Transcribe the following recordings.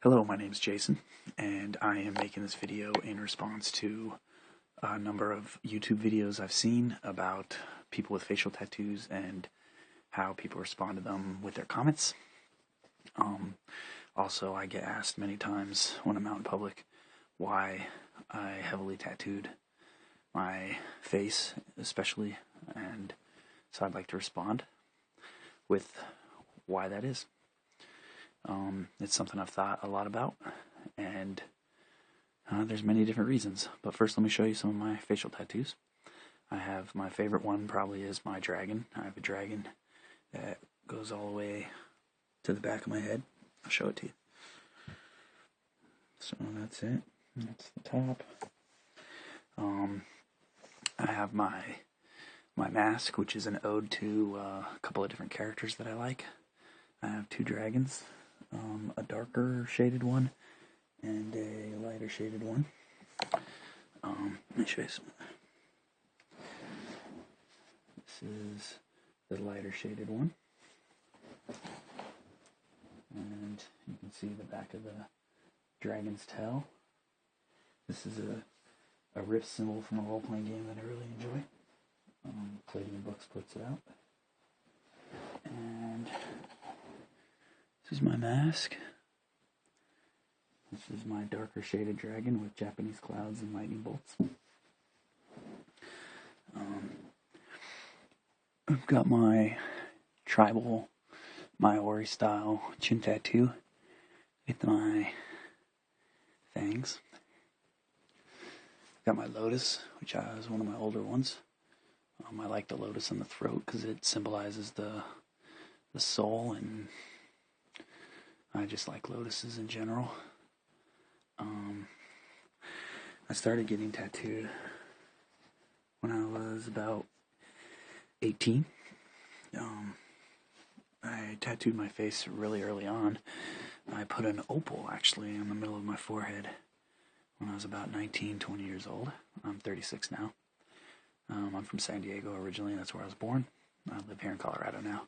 Hello, my name is Jason, and I am making this video in response to a number of YouTube videos I've seen about people with facial tattoos and how people respond to them with their comments. Also, I get asked many times when I'm out in public why I heavily tattooed my face, especially, and so I'd like to respond with why that is. It's something I've thought a lot about, and there's many different reasons. But first, let me show you some of my facial tattoos. I have my favorite one probably is my dragon. I have a dragon that goes all the way to the back of my head. I'll show it to you. So that's it. That's the top. I have my mask, which is an ode to a couple of different characters that I like. I have two dragons, a darker shaded one and a lighter shaded one. Let me show you some. This is the lighter shaded one, and you can see the back of the dragon's tail. This is a rift symbol from a role-playing game that I really enjoy. Palladium Books puts it out. And this is my mask. This is my darker shaded dragon with Japanese clouds and lightning bolts. I've got my tribal Maori style chin tattoo with my fangs. Got my lotus, which is one of my older ones. I like the lotus on the throat because it symbolizes the soul, and I just like lotuses in general. I started getting tattooed when I was about 18. I tattooed my face really early on. I put an opal actually in the middle of my forehead when I was about 19, 20 years old. I'm 36 now. I'm from San Diego originally. That's where I was born. I live here in Colorado now.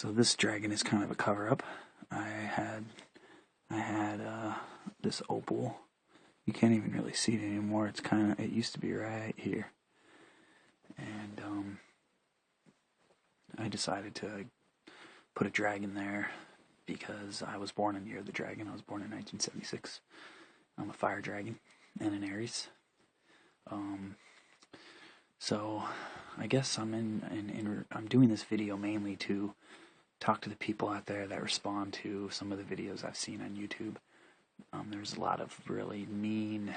So this dragon is kind of a cover-up. I had this opal. You can't even really see it anymore. It used to be right here. And I decided to put a dragon there because I was born in the year of the dragon. I was born in 1976. I'm a fire dragon and an Aries. So I guess I'm doing this video mainly to talk to the people out there that respond to some of the videos I've seen on YouTube. There's a lot of really mean,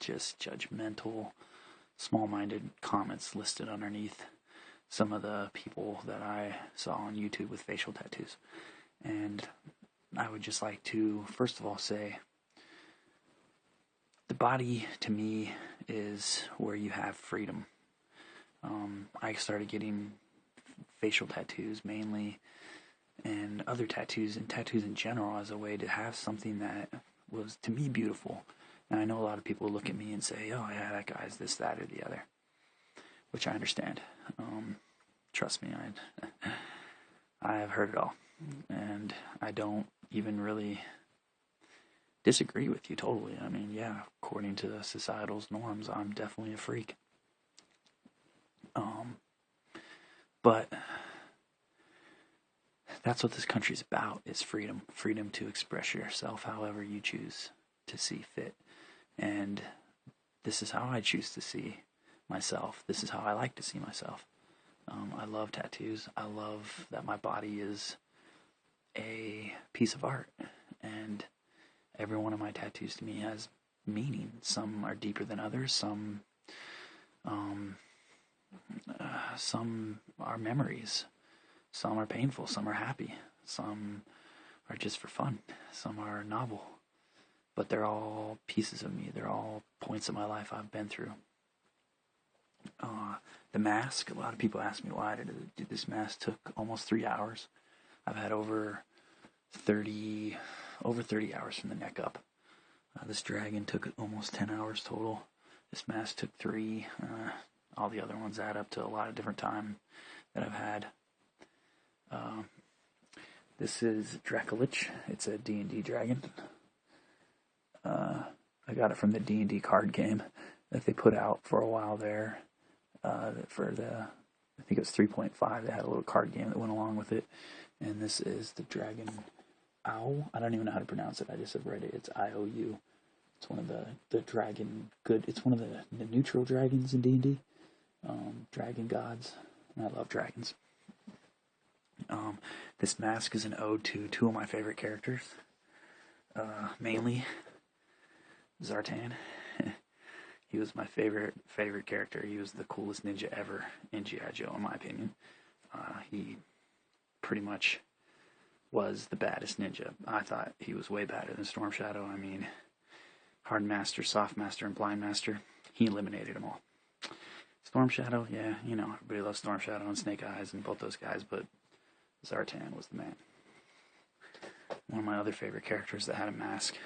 just judgmental, small-minded comments listed underneath some of the people that I saw on YouTube with facial tattoos. And I would just like to, first of all, say the body, to me, is where you have freedom. I started getting facial tattoos mainly, and other tattoos, and tattoos in general, as a way to have something that was, to me, beautiful. And I know a lot of people look at me and say, oh yeah, that guy's this, that, or the other, which I understand. Trust me, I have heard it all, and I don't even really disagree with you totally. I mean, yeah, according to the societal norms, I'm definitely a freak. But that's what this country's about, is freedom. Freedom to express yourself however you choose to see fit. And this is how I choose to see myself. This is how I like to see myself. I love tattoos. I love that my body is a piece of art. And every one of my tattoos to me has meaning. Some are deeper than others. Some are memories. Some are painful. Some are happy. Some are just for fun. Some are novel. But they're all pieces of me. They're all points of my life I've been through. The mask, a lot of people ask me why I did this mask. Took almost 3 hours. I've had over 30 hours from the neck up. This dragon took almost 10 hours total. This mask took 3. all the other ones add up to a lot of different time that I've had. This is Dracolich. It's a D&D dragon. I got it from the D&D card game that they put out for a while there. For I think it was 3.5. They had a little card game that went along with it. And this is the Dragon Owl. I don't even know how to pronounce it. I just have read it. It's IOU. It's one of the dragon good. It's one of the neutral dragons in D&D. Dragon gods. And I love dragons. This mask is an ode to two of my favorite characters. Mainly Zartan. He was my favorite character. He was the coolest ninja ever in G.I. Joe, in my opinion. He pretty much was the baddest ninja. I thought he was way better than Storm Shadow. I mean, Hard Master, Soft Master, and Blind Master. He eliminated them all. Storm Shadow, yeah, everybody loves Storm Shadow and Snake Eyes and both those guys, but Zartan was the man. One of my other favorite characters that had a mask.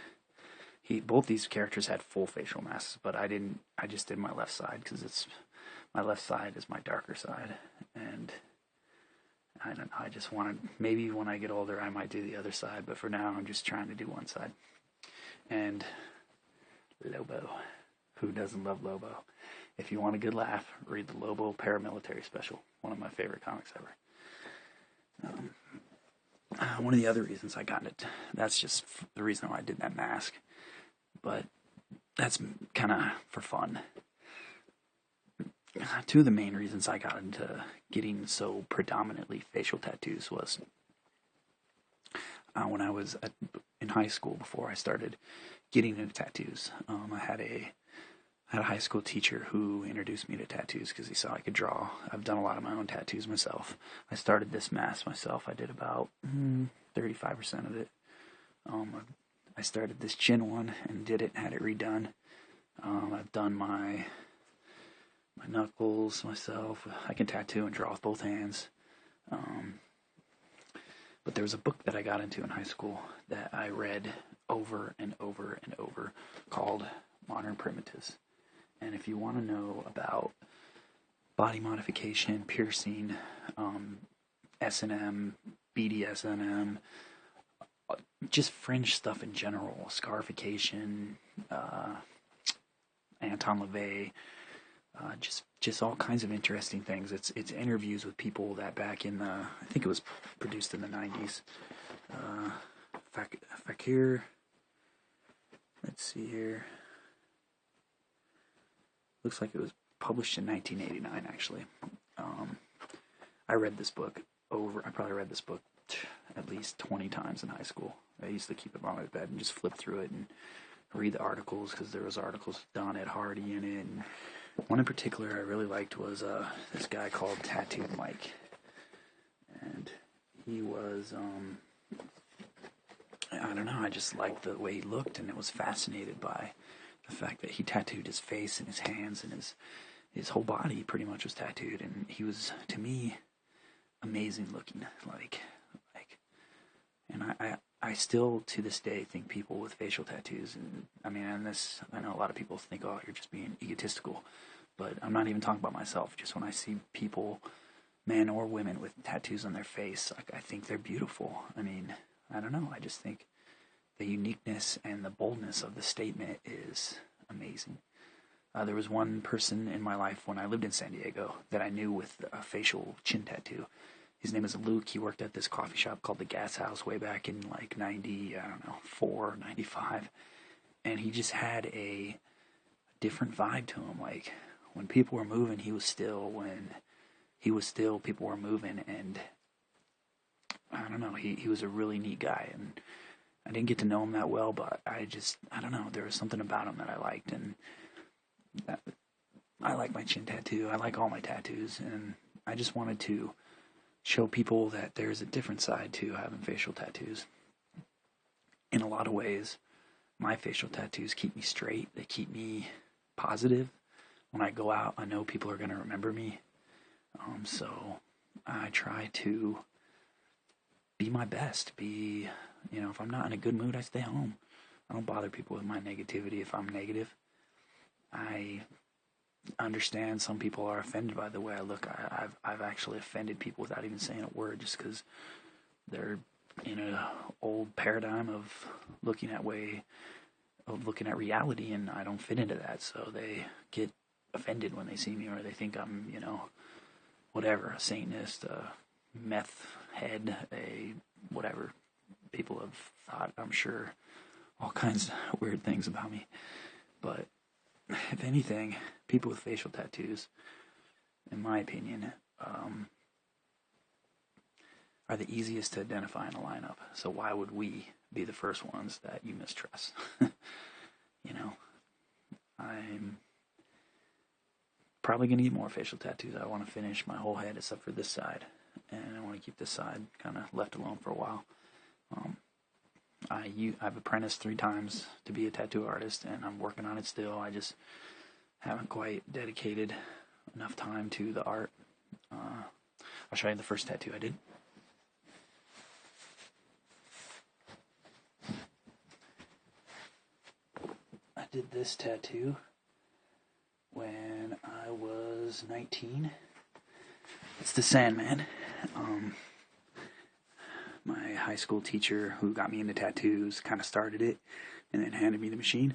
Both these characters had full facial masks, but I didn't. I just did my left side because my left side is my darker side, and I don't know. I just wanted, maybe when I get older I might do the other side, but for now I'm just trying to do one side. And Lobo, who doesn't love Lobo? If you want a good laugh, read the Lobo Paramilitary Special. One of my favorite comics ever. One of the other reasons I got it. That's just the reason why I did that mask. But that's kind of for fun. Two of the main reasons I got into getting so predominantly facial tattoos was when I was in high school, before I started getting into tattoos. I had a high school teacher who introduced me to tattoos because he saw I could draw. I've done a lot of my own tattoos myself. I started this mask myself. I did about 35% of it. I started this chin one and had it redone. I've done my knuckles myself. I can tattoo and draw with both hands. But there was a book that I got into in high school that I read over and over and over called Modern Primitives. And if you want to know about body modification, piercing, S&M, BDSM, just fringe stuff in general, scarification, Anton LaVey, just all kinds of interesting things. It's interviews with people that back in I think it was produced in the 90s. Fakir, let's see here. Looks like it was published in 1989, actually. I read this book I probably read this book at least 20 times in high school. I used to keep it on my bed and just flip through it and read the articles, because there was articles with Don Ed Hardy in it. And one in particular I really liked was this guy called Tattooed Mike. And he was, I don't know, I just liked the way he looked, and I was fascinated by the fact that he tattooed his face and his hands, and his whole body pretty much was tattooed. And he was, to me, amazing looking. And I still, to this day, think people with facial tattoos, and I know a lot of people think, oh, you're just being egotistical, but I'm not even talking about myself. Just when I see people, men or women, with tattoos on their face, I think they're beautiful. I don't know, I just think the uniqueness and the boldness of the statement is amazing. There was one person in my life when I lived in San Diego that I knew with a facial chin tattoo. His name is Luke. He worked at this coffee shop called the Gas House way back in 94, 95. And he just had a different vibe to him. Like, when people were moving, he was still. When he was still, people were moving. And I don't know, he was a really neat guy. And I didn't get to know him that well, but I don't know, there was something about him that I liked. And I like my chin tattoo. I like all my tattoos. And I just wanted to show people that there's a different side to having facial tattoos. In a lot of ways, my facial tattoos keep me straight. They keep me positive. When I go out, I know people are going to remember me. So I try to be my best. If I'm not in a good mood, I stay home. I don't bother people with my negativity if I'm negative. I understand some people are offended by the way I look. I've actually offended people without even saying a word, just because they're in an old paradigm of looking at reality, and I don't fit into that, so they get offended when they see me, or they think I'm, whatever, a Satanist, a meth head, a whatever. People have thought, I'm sure, all kinds of weird things about me. But if anything, people with facial tattoos, in my opinion, are the easiest to identify in a lineup. So why would we be the first ones that you mistrust? I'm probably going to get more facial tattoos. I want to finish my whole head except for this side, and I want to keep this side kind of left alone for a while. I've apprenticed 3 times to be a tattoo artist, and I'm working on it still. I just haven't quite dedicated enough time to the art. I'll show you the first tattoo I did. I did this tattoo when I was 19. It's the Sandman. My high school teacher who got me into tattoos kind of started it and then handed me the machine.